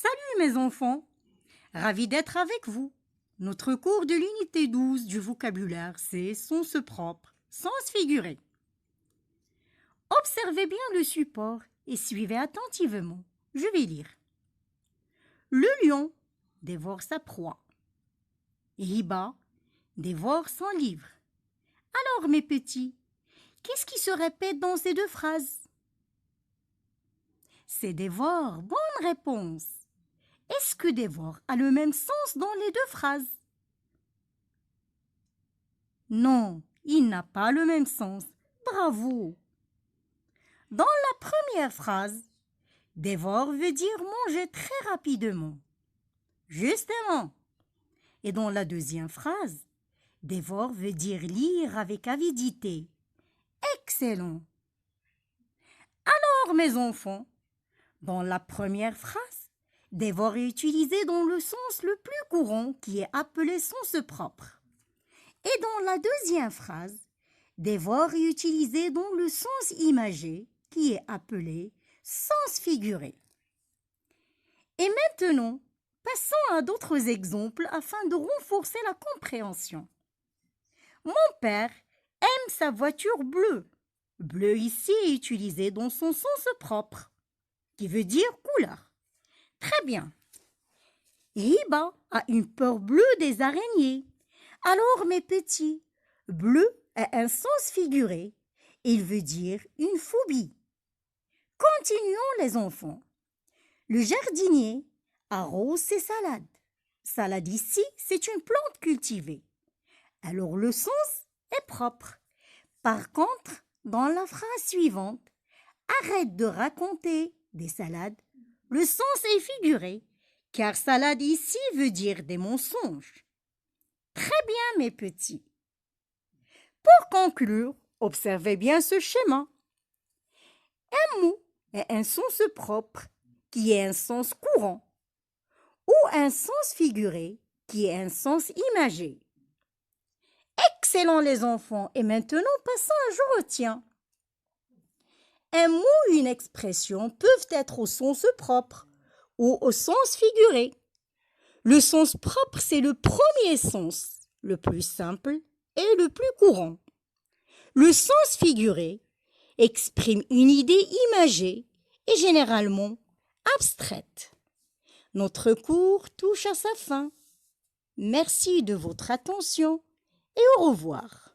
Salut mes enfants, ravi d'être avec vous. Notre cours de l'unité 12 du vocabulaire, c'est sens propre, sens figuré. Observez bien le support et suivez attentivement. Je vais lire. Le lion dévore sa proie. Hiba dévore son livre. Alors mes petits, qu'est-ce qui se répète dans ces deux phrases? C'est dévore, bonne réponse. Est-ce que dévore a le même sens dans les deux phrases? Non, il n'a pas le même sens. Bravo! Dans la première phrase, dévore veut dire manger très rapidement. Justement. Et dans la deuxième phrase, dévore veut dire lire avec avidité. Excellent! Alors mes enfants, dans la première phrase, dévore est utilisé dans le sens le plus courant qui est appelé sens propre. Et dans la deuxième phrase, dévore est utilisé dans le sens imagé qui est appelé sens figuré. Et maintenant, passons à d'autres exemples afin de renforcer la compréhension. Mon père aime sa voiture bleue. Bleu ici est utilisé dans son sens propre, qui veut dire couleur. Très bien. Hiba a une peur bleue des araignées. Alors mes petits, bleu a un sens figuré. Il veut dire une phobie. Continuons les enfants. Le jardinier arrose ses salades. Salade ici, c'est une plante cultivée. Alors le sens est propre. Par contre, dans la phrase suivante, arrête de raconter des salades. Le sens est figuré, car salade ici veut dire des mensonges. Très bien, mes petits. Pour conclure, observez bien ce schéma. Un mot est un sens propre qui est un sens courant ou un sens figuré qui est un sens imagé. Excellent les enfants, et maintenant passons à je retiens. Un mot ou une expression peuvent être au sens propre ou au sens figuré. Le sens propre, c'est le premier sens, le plus simple et le plus courant. Le sens figuré exprime une idée imagée et généralement abstraite. Notre cours touche à sa fin. Merci de votre attention et au revoir.